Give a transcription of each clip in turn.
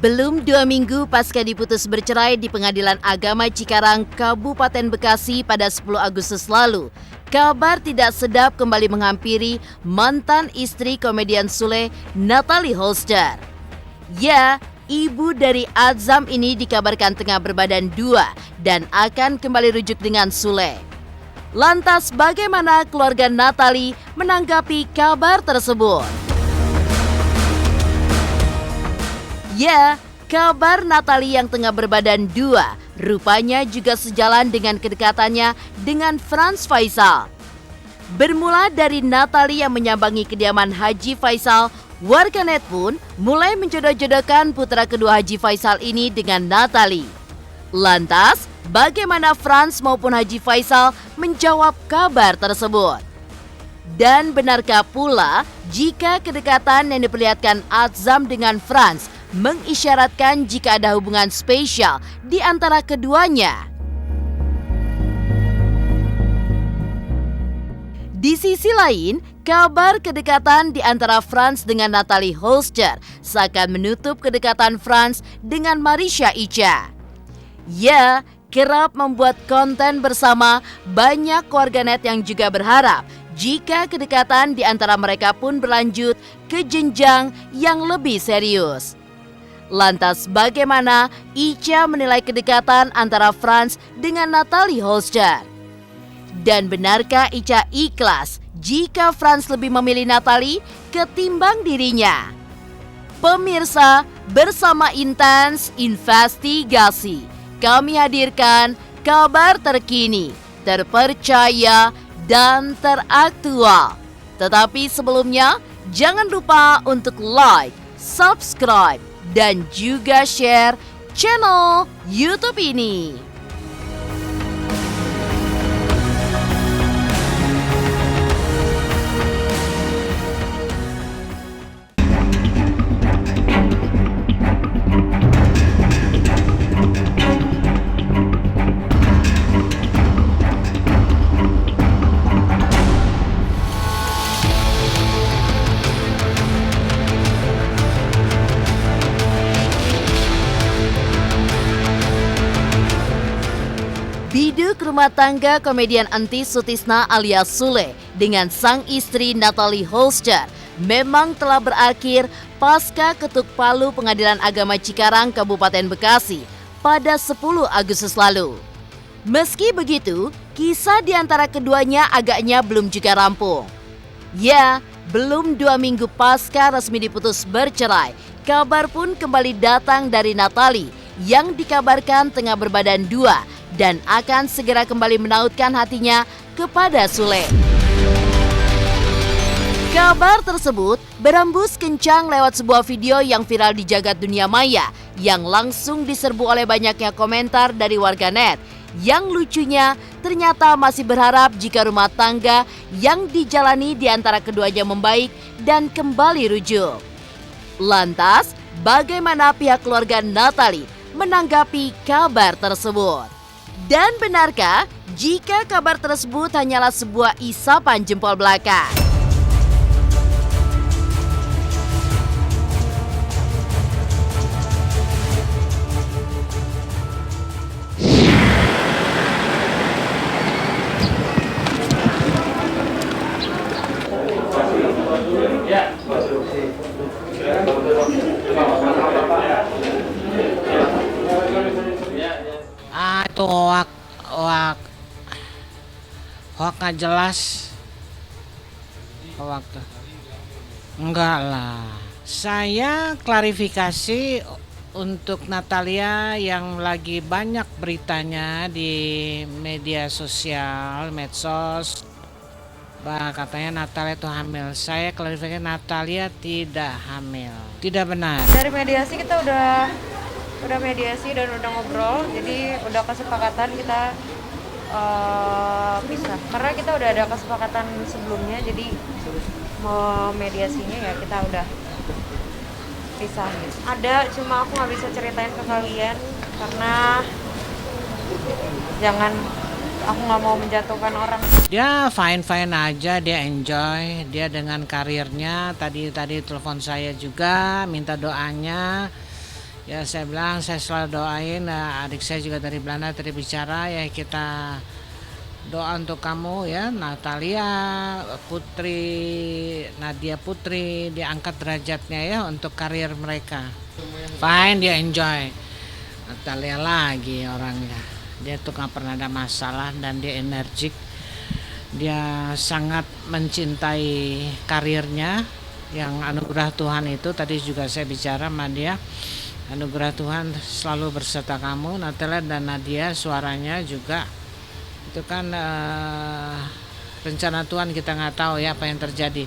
Belum 2 minggu pasca diputus bercerai di Pengadilan Agama Cikarang, Kabupaten Bekasi pada 10 Agustus lalu, kabar tidak sedap kembali menghampiri mantan istri komedian Sule, Natalie Holster. Ya, ibu dari Azam ini dikabarkan tengah berbadan dua dan akan kembali rujuk dengan Sule. Lantas bagaimana keluarga Natalie menanggapi kabar tersebut? Ya, kabar Natalie yang tengah berbadan dua rupanya juga sejalan dengan kedekatannya dengan Frans Faisal. Bermula dari Natalie yang menyambangi kediaman Haji Faisal, warganet pun mulai menjodoh-jodohkan putra kedua Haji Faisal ini dengan Natalie. Lantas, bagaimana Frans maupun Haji Faisal menjawab kabar tersebut? Dan benarkah pula jika kedekatan yang diperlihatkan Azam dengan Frans mengisyaratkan jika ada hubungan spesial di antara keduanya? Di sisi lain, kabar kedekatan di antara Frans dengan Natalie Holster seakan menutup kedekatan Frans dengan Marisha Icha. Ya, kerap membuat konten bersama, banyak warganet yang juga berharap jika kedekatan di antara mereka pun berlanjut ke jenjang yang lebih serius. Lantas bagaimana Icha menilai kedekatan antara Frans dengan Natalie Holster? Dan benarkah Icha ikhlas jika Frans lebih memilih Natalie ketimbang dirinya? Pemirsa, bersama Intens Investigasi, kami hadirkan kabar terkini, terpercaya, dan teraktual. Tetapi sebelumnya, jangan lupa untuk like, subscribe, dan juga share channel YouTube ini. Biduk rumah tangga komedian Entis Sutisna alias Sule dengan sang istri Natalie Holster memang telah berakhir pasca ketuk palu Pengadilan Agama Cikarang Kabupaten Bekasi pada 10 Agustus lalu. Meski begitu, kisah di antara keduanya agaknya belum juga rampung. Ya, belum 2 minggu pasca resmi diputus bercerai, kabar pun kembali datang dari Natalie yang dikabarkan tengah berbadan dua dan akan segera kembali menautkan hatinya kepada Sule. Kabar tersebut berembus kencang lewat sebuah video yang viral di jagat dunia maya yang langsung diserbu oleh banyaknya komentar dari warganet. Yang lucunya ternyata masih berharap jika rumah tangga yang dijalani di antara keduanya membaik dan kembali rujuk. Lantas, bagaimana pihak keluarga Natalie menanggapi kabar tersebut? Dan benarkah jika kabar tersebut hanyalah sebuah isapan jempol belaka? Itu hoak nggak jelas. Hoak tuh enggak lah. Saya klarifikasi untuk Natalia yang lagi banyak beritanya di media sosial, medsos. Katanya Natalia itu hamil. Saya klarifikasi Natalia tidak hamil. Tidak benar. Dari mediasi kita udah mediasi dan udah ngobrol, jadi udah kesepakatan kita pisah. Karena kita udah ada kesepakatan sebelumnya, jadi mau mediasinya ya kita udah pisah. Ada, cuma aku nggak bisa ceritain ke kalian karena aku nggak mau menjatuhkan orang. Dia fine aja, dia enjoy, dia dengan karirnya. Tadi telepon saya juga minta doanya. Ya saya bilang saya selalu doain, adik saya juga dari Belanda tadi bicara ya, kita doa untuk kamu ya Natalia Putri, Nadia Putri, diangkat derajatnya ya untuk karir mereka. Fine, dia enjoy. Natalia lagi orangnya, dia tuh gak pernah ada masalah dan dia energik. Dia sangat mencintai karirnya yang anugerah Tuhan itu. Tadi juga saya bicara sama dia, anugerah Tuhan selalu berserta kamu Natalia dan Nadia. Suaranya juga itu kan rencana Tuhan, kita nggak tahu ya apa yang terjadi.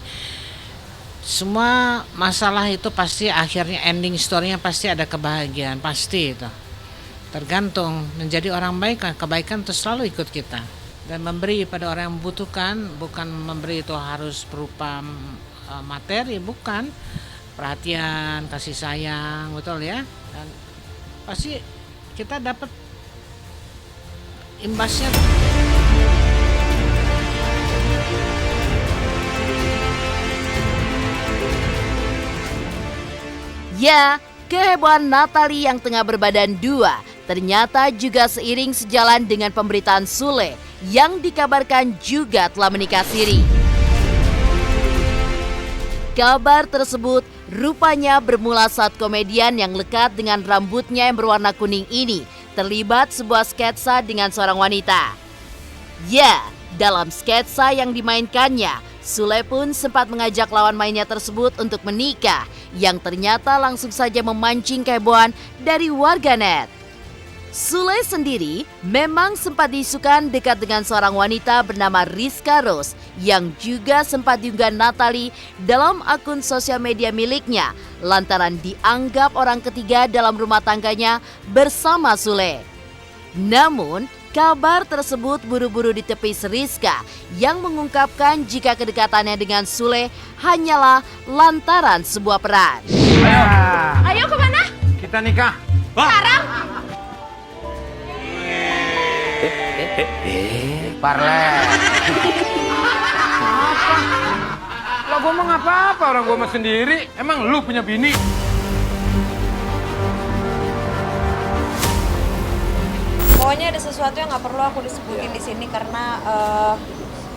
Semua masalah itu pasti akhirnya ending story-nya pasti ada kebahagiaan, pasti itu. Tergantung menjadi orang baik, kebaikan itu selalu ikut kita. Dan memberi pada orang yang membutuhkan, bukan memberi itu harus berupa materi, bukan, perhatian, kasih sayang, betul ya. Dan pasti kita dapat imbasnya. Ya, kehebohan Natalie yang tengah berbadan dua ternyata juga seiring sejalan dengan pemberitaan Sule yang dikabarkan juga telah menikah siri. Kabar tersebut rupanya bermula saat komedian yang lekat dengan rambutnya yang berwarna kuning ini terlibat sebuah sketsa dengan seorang wanita. Ya, dalam sketsa yang dimainkannya, Sule pun sempat mengajak lawan mainnya tersebut untuk menikah, yang ternyata langsung saja memancing kehebohan dari warganet. Sule sendiri memang sempat diisukan dekat dengan seorang wanita bernama Rizka Rose yang juga sempat diunggah Natalie dalam akun sosial media miliknya lantaran dianggap orang ketiga dalam rumah tangganya bersama Sule. Namun, kabar tersebut buru-buru ditepis Rizka yang mengungkapkan jika kedekatannya dengan Sule hanyalah lantaran sebuah peran. Ayo kemana? Kita nikah. Sekarang? Parle. Apa? Lah gua mah ngapa-apa, orang gua mah sendiri. Emang lu punya bini? Pokoknya ada sesuatu yang nggak perlu aku disebutin di sini karena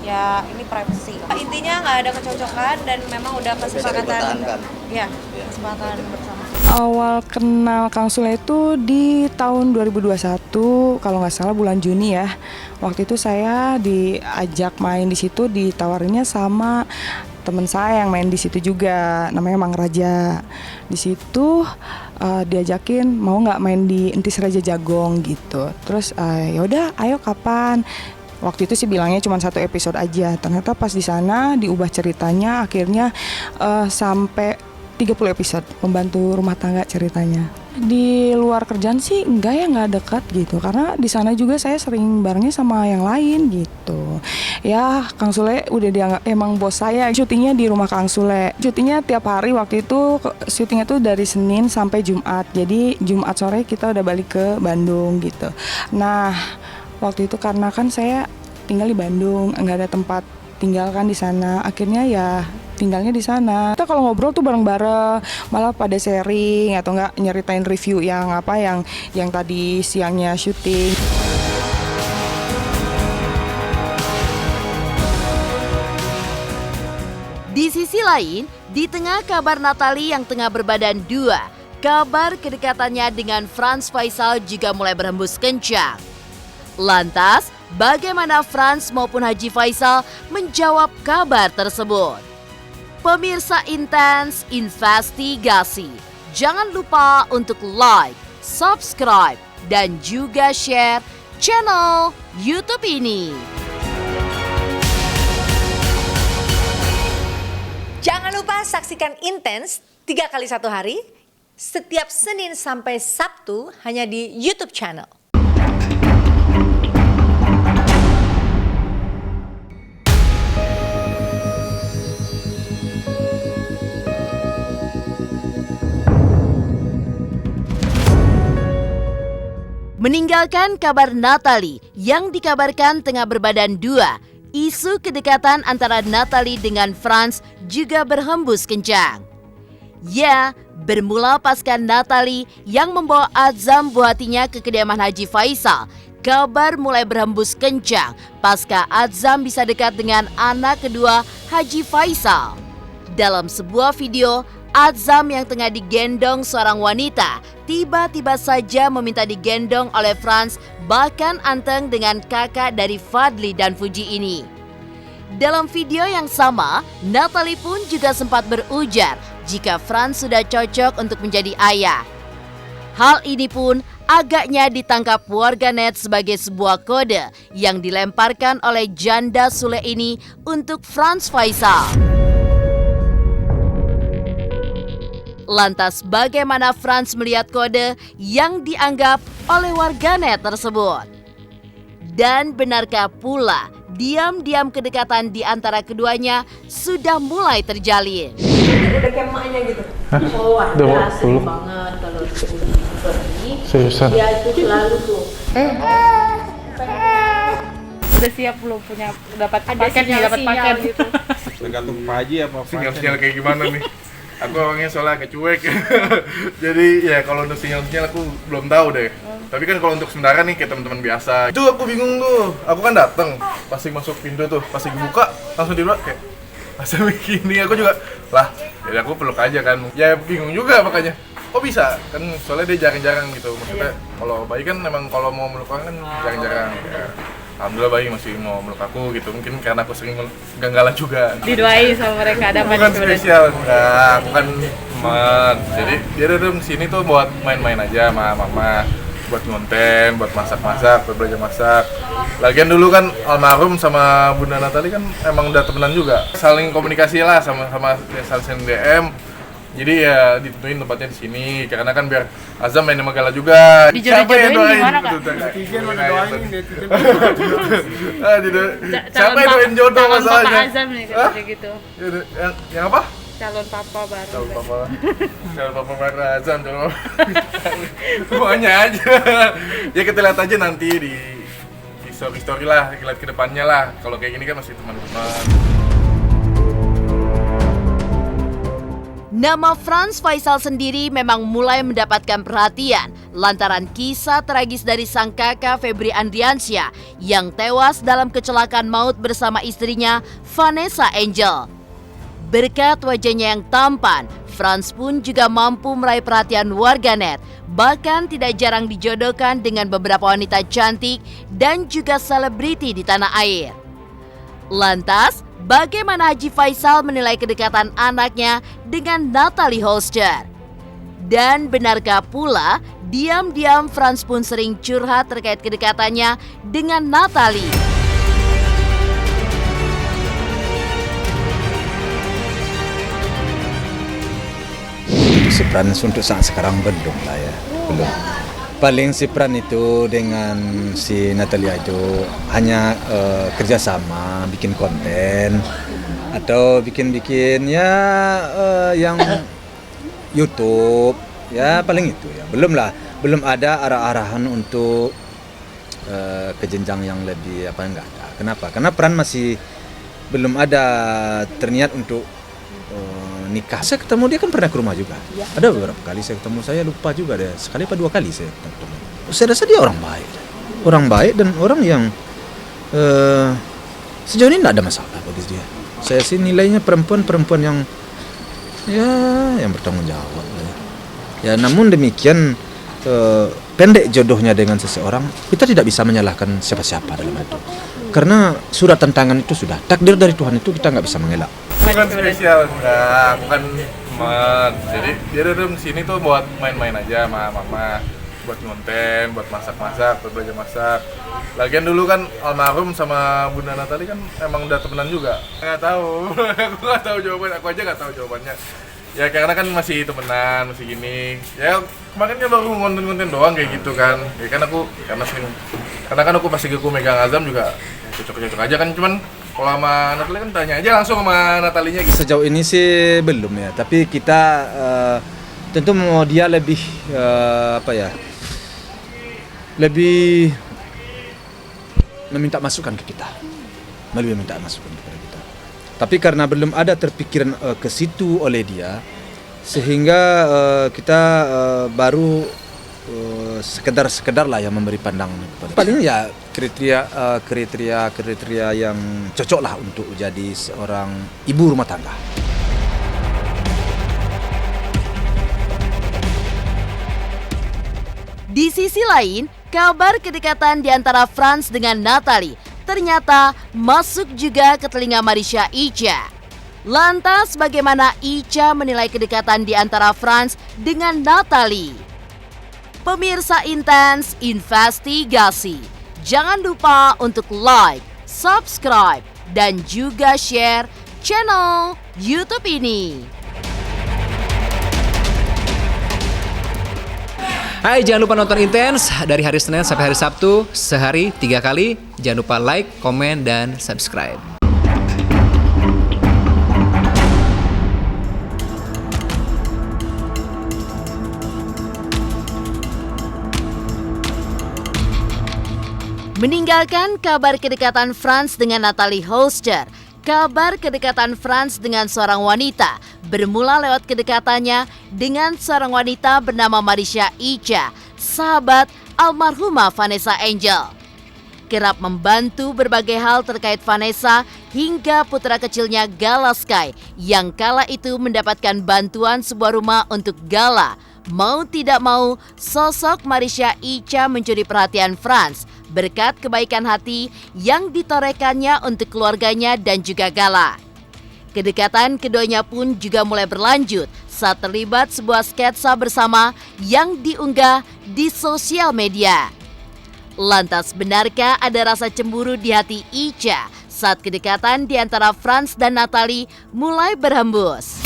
ya ini privacy. Intinya nggak ada kecocokan dan memang udah kesepakatan. Ya, kesepakatan bersama. Awal kenal Kang Sule itu di tahun 2021, kalau nggak salah bulan Juni ya. Waktu itu saya diajak main di situ, ditawarinnya sama teman saya yang main di situ juga, namanya Mang Raja. Di situ diajakin mau nggak main di Entis Raja Jagong gitu. Terus ya udah, ayo kapan? Waktu itu sih bilangnya cuma 1 episode aja. Ternyata pas di sana diubah ceritanya, akhirnya sampai 30 episode, membantu rumah tangga ceritanya. Di luar kerjaan sih nggak dekat gitu, karena di sana juga saya sering barengnya sama yang lain gitu. Ya Kang Sule udah dianggap emang bos saya. Syutingnya di rumah Kang Sule. Syutingnya tiap hari waktu itu, syutingnya tuh dari Senin sampai Jumat. Jadi Jumat sore kita udah balik ke Bandung gitu. Nah waktu itu karena kan saya tinggal di Bandung, nggak ada tempat tinggal kan di sana. Akhirnya ya tinggalnya di sana. Kita kalau ngobrol tuh bareng-bareng, malah pada sharing atau enggak nyeritain review yang tadi siangnya syuting. Di sisi lain, di tengah kabar Natalie yang tengah berbadan dua, kabar kedekatannya dengan Frans Faisal juga mulai berhembus kencang. Lantas, bagaimana Frans maupun Haji Faisal menjawab kabar tersebut? Pemirsa Intens Investigasi, jangan lupa untuk like, subscribe, dan juga share channel YouTube ini. Jangan lupa saksikan Intens 3 kali 1 hari, setiap Senin sampai Sabtu hanya di YouTube channel. Meninggalkan kabar Natalie yang dikabarkan tengah berbadan dua, isu kedekatan antara Natalie dengan Frans juga berhembus kencang. Ya, Bermula pasca Natalie yang membawa Azam buah hatinya ke kediaman Haji Faisal, kabar mulai berhembus kencang pasca Azam bisa dekat dengan anak kedua Haji Faisal. Dalam sebuah video, Azam yang tengah digendong seorang wanita tiba-tiba saja meminta digendong oleh Frans, bahkan anteng dengan kakak dari Fadly dan Fuji ini. Dalam video yang sama, Natalie pun juga sempat berujar jika Frans sudah cocok untuk menjadi ayah. Hal ini pun agaknya ditangkap warganet sebagai sebuah kode yang dilemparkan oleh janda Sule ini untuk Frans Faisal. Lantas bagaimana Frans melihat kode yang dianggap oleh warganet tersebut? Dan benarkah pula diam-diam kedekatan di antara keduanya sudah mulai terjalin? Udah kayak emaknya gitu. Oh, ada asli banget kalau pergi. Seriusan? Dia itu selalu tuh. Udah siap belum punya dapat paket nih, dapat paket gitu. Tergantung Pak Haji apa Sinyal-sinyal kayak gimana nih? Aku orangnya soalnya agak cuek. Jadi ya kalau untuk sinyal-sinyal aku belum tahu deh. Tapi kan kalau untuk sementara nih kayak teman-teman biasa. Itu aku bingung tuh. Aku kan datang, pasti masuk pintu tuh, pasti buka langsung di luar kayak masa begini. Aku juga lah, jadi aku peluk aja kan. Ya bingung juga makanya. Kok bisa? Kan soalnya dia jarang-jarang gitu. Maksudnya kalau bayi kan memang kalau mau meluk orang kan jarang-jarang. Ya. Alhamdulillah bayi masih mau meluk aku gitu. Mungkin karena aku sering ganggalan juga. Didoain sama mereka ada apa Bukan nih spesial, enggak. Aku kan teman. Jadi dia datang sini tuh buat main-main aja sama mama. Buat ngonten, buat masak-masak, buat belajar masak. Lagian dulu kan almarhum sama Bunda Natalie kan emang udah temenan juga. Saling komunikasi lah sama saling DM. Jadi ya ditentuin tempatnya di sini karena kan biar Azam main sama Gala juga. Dijodoh-jodohin gimana, Kak? netizen mana doain netizen. Siapa yang doain jodoh calon masalahnya? Papa Azam nih kayak gitu. Yang apa? Calon papa baru. Calon papa baru Azam, calon papa. Semuanya aja. Ya kita lihat aja nanti di story lah, lihat ke depannya lah. Kalau kayak gini kan masih teman-teman. Nama Frans Faisal sendiri memang mulai mendapatkan perhatian lantaran kisah tragis dari sang kakak Febri Andriansyah yang tewas dalam kecelakaan maut bersama istrinya Vanessa Angel. Berkat wajahnya yang tampan, Frans pun juga mampu meraih perhatian warganet, bahkan tidak jarang dijodohkan dengan beberapa wanita cantik dan juga selebriti di tanah air. Lantas, bagaimana Haji Faisal menilai kedekatan anaknya dengan Natalie Holster? Dan benarkah pula diam-diam Frans pun sering curhat terkait kedekatannya dengan Natalie? Si Frans untuk saat sekarang belum lah ya, belum. Paling si Frans itu dengan si Natalia itu hanya kerjasama, bikin konten atau bikin ya yang YouTube ya paling itu ya. Belum ada arah-arahan untuk ke jenjang yang lebih apa enggak ada. Kenapa? Karena Frans masih belum ada terniat untuk nikah. Saya ketemu dia kan pernah ke rumah juga. Ya. Ada beberapa kali saya ketemu, saya lupa juga deh. Sekali apa dua kali saya ketemu. Saya rasa dia orang baik. Orang baik dan orang yang sejauh ini tidak ada masalah bagi dia. Saya sih nilainya perempuan yang yang bertanggung jawab. Ya namun demikian pendek jodohnya dengan seseorang, kita tidak bisa menyalahkan siapa-siapa dalam itu. Karena surat tantangan itu sudah takdir dari Tuhan, itu kita nggak bisa mengelak. Bukan spesial, enggak, bukan teman. Jadi dia datang sini tuh buat main-main aja sama mama, buat ngonten, buat masak-masak, buat belajar masak. Lagian dulu kan almarhum sama Bunda Natalie kan emang udah temenan juga. Nggak tahu, aku nggak tahu jawabannya, aku aja nggak tahu jawabannya. Ya karena kan masih temenan, masih gini. Ya kemarin kan baru ngonten-ngonten doang kayak gitu kan. Ya kan karena kan aku pasti aku megang Azam juga cocok-cocok aja kan, cuman kalau sama Natalie kan tanya aja langsung sama Natalinya gitu. Sejauh ini sih belum ya, tapi kita tentu mau dia lebih lebih meminta masukan ke kita, lebih meminta masukan kepada kita. Tapi karena belum ada terpikiran ke situ oleh dia, sehingga kita baru sekedar lah yang memberi pandangan kepada. Paling ya kriteria yang cocok lah untuk jadi seorang ibu rumah tangga. Di sisi lain, kabar kedekatan di antara Frans dengan Natalie ternyata masuk juga ke telinga Marisha Icha. Lantas bagaimana Icha menilai kedekatan di antara Frans dengan Natalie? Pemirsa Intens Investigasi, jangan lupa untuk like, subscribe, dan juga share channel YouTube ini. Hai, jangan lupa nonton Intens dari hari Senin sampai hari Sabtu, sehari 3 kali. Jangan lupa like, komen, dan subscribe. Meninggalkan kabar kedekatan Frans dengan Natalie Holster, kabar kedekatan Frans dengan seorang wanita bermula lewat kedekatannya dengan seorang wanita bernama Marisha Icha, sahabat almarhumah Vanessa Angel. Kerap membantu berbagai hal terkait Vanessa hingga putra kecilnya Gala Sky yang kala itu mendapatkan bantuan sebuah rumah untuk Gala. Mau tidak mau, sosok Marisha Icha mencuri perhatian Frans berkat kebaikan hati yang ditorekannya untuk keluarganya dan juga Gala. Kedekatan keduanya pun juga mulai berlanjut saat terlibat sebuah sketsa bersama yang diunggah di sosial media. Lantas benarkah ada rasa cemburu di hati Icha saat kedekatan di antara Frans dan Natalie mulai berhembus?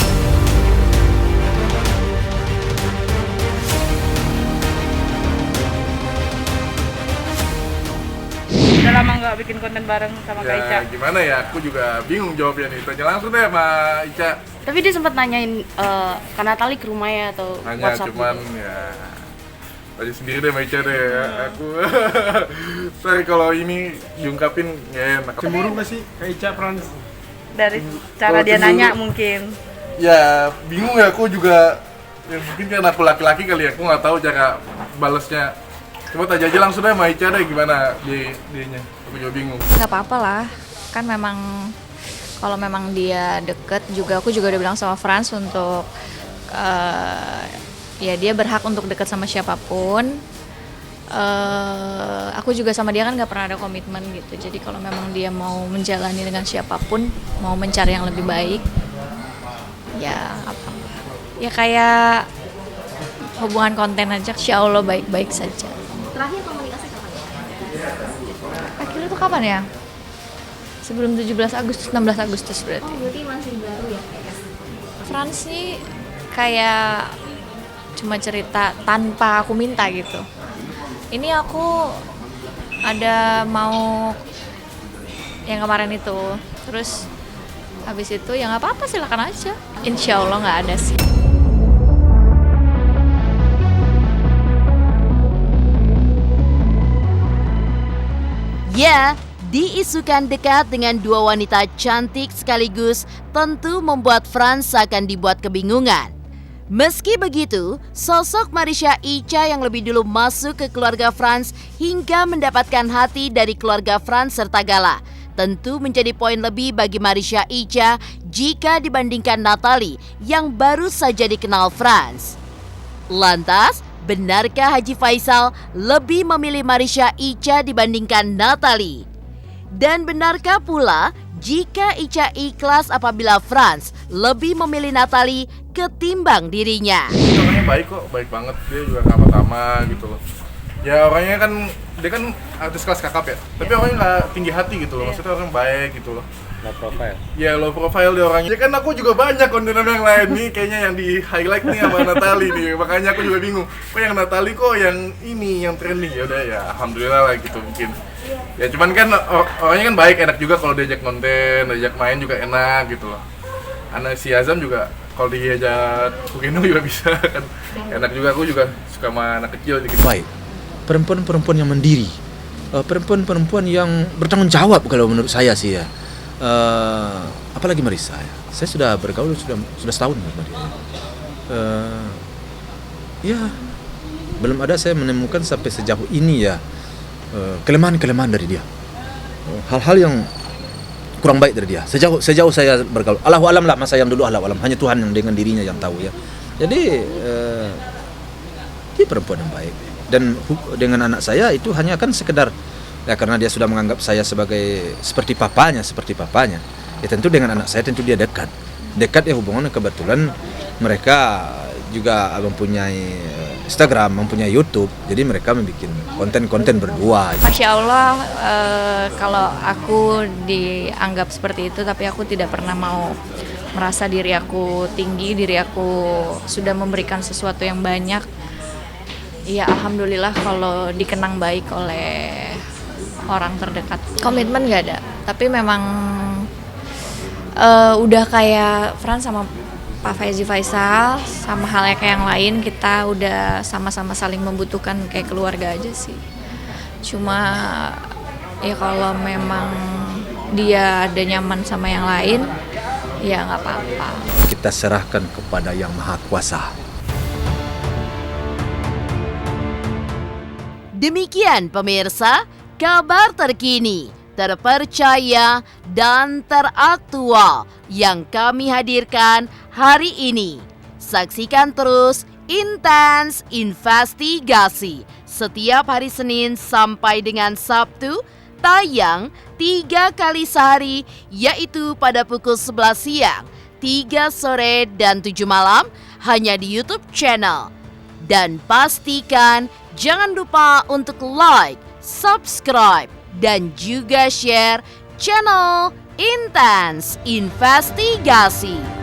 Udah lama nggak bikin konten bareng sama Kak Ica. Gimana ya, aku juga bingung jawabnya nih. Tanya langsung deh sama Ica. Tapi dia sempat nanyain ke Natalie ke rumahnya atau Nanya WhatsApp cuman gitu. ya tanya sendiri deh sama Ica deh. Aku sorry kalau ini diungkapin ya enak. Cemburu nggak sih Kak Ica Frans? Dari cara dia nanya mungkin. Ya bingung ya, aku juga ya, mungkin karena aku laki-laki kali ya, aku nggak tahu cara balesnya. Coba tanya aja langsung deh sama Ica deh gimana dianya. Aku juga bingung. Nggak apa-apa lah, kan memang kalau memang dia deket juga, aku juga udah bilang sama Frans untuk ya dia berhak untuk deket sama siapapun. Aku juga sama dia kan nggak pernah ada komitmen gitu, jadi kalau memang dia mau menjalani dengan siapapun, mau mencari yang lebih baik, ya apa? Ya kayak hubungan konten aja, insya Allah baik-baik saja. Terakhir komunikasi kapan? Akhirnya tuh kapan ya? Sebelum 17 Agustus, 16 Agustus berarti. Oh, berarti masih baru ya? Frans nih kayak cuma cerita tanpa aku minta gitu. Ini aku ada mau yang kemarin itu, terus habis itu ya nggak apa-apa, silakan aja. Insya Allah nggak ada sih. Ya, diisukan dekat dengan dua wanita cantik sekaligus tentu membuat Frans akan dibuat kebingungan. Meski begitu, sosok Marisha Icha yang lebih dulu masuk ke keluarga Frans hingga mendapatkan hati dari keluarga Frans serta Gala tentu menjadi poin lebih bagi Marisha Icha jika dibandingkan Natalie yang baru saja dikenal Frans. Lantas, benarkah Haji Faisal lebih memilih Marisha Icha dibandingkan Natalie? Dan benarkah pula jika Icha ikhlas apabila Frans lebih memilih Natalie ketimbang dirinya? Orangnya baik kok, baik banget. Dia juga tama-tama gitu loh. Ya orangnya kan, dia kan artis kelas kakap ya. Tapi orangnya nggak tinggi hati gitu loh. Maksudnya orang baik gitu loh. Low profile. Ya low profile dia orangnya. Ya kan aku juga banyak konten yang lain nih. Kayaknya yang di highlight nih sama Natalie nih. Makanya aku juga bingung. Kok yang Natalie kok yang ini, yang trending. Ya udah ya alhamdulillah lah gitu mungkin. Ya cuman kan orangnya kan baik, enak juga kalau diajak konten, diajak main juga enak gitu loh. Anak si Azam juga kalau diajak gendong juga bisa kan. Enak juga, aku juga suka sama anak kecil gitu. Baik, perempuan-perempuan yang mandiri, perempuan-perempuan yang bertanggung jawab kalau menurut saya sih ya. Apalagi Marissa ya. Saya sudah bergaul sudah setahun sama dia. ya belum ada saya menemukan sampai sejauh ini ya kelemahan-kelemahan dari dia, hal-hal yang kurang baik dari dia. Sejauh saya bergaul, Allahu alam lah, masa yang dulu Allahu alam, hanya Tuhan yang dengan dirinya yang tahu ya. Jadi dia perempuan yang baik, dan dengan anak saya itu hanya kan sekedar ya karena dia sudah menganggap saya sebagai seperti papanya. Ya tentu dengan anak saya tentu dia dekat ya hubungannya. Kebetulan mereka juga mempunyai Instagram, mempunyai YouTube, jadi mereka membuat konten-konten berdua. Masya Allah, kalau aku dianggap seperti itu, tapi aku tidak pernah mau merasa diri aku tinggi, diri aku sudah memberikan sesuatu yang banyak. Ya alhamdulillah kalau dikenang baik oleh orang terdekat. Komitmen gak ada, tapi memang udah kayak Frans sama Pak Faizi Faisal, sama halnya kayak yang lain, kita udah sama-sama saling membutuhkan kayak keluarga aja sih. Cuma ya kalau memang dia ada nyaman sama yang lain, ya nggak apa-apa. Kita serahkan kepada Yang Maha Kuasa. Demikian pemirsa, kabar terkini, terpercaya, dan teraktual yang kami hadirkan hari ini. Saksikan terus Intens Investigasi setiap hari Senin sampai dengan Sabtu, tayang 3 kali sehari, yaitu pada pukul 11 siang, 3 sore, dan 7 malam, hanya di YouTube channel. Dan pastikan jangan lupa untuk like, subscribe, dan juga share channel Intens Investigasi.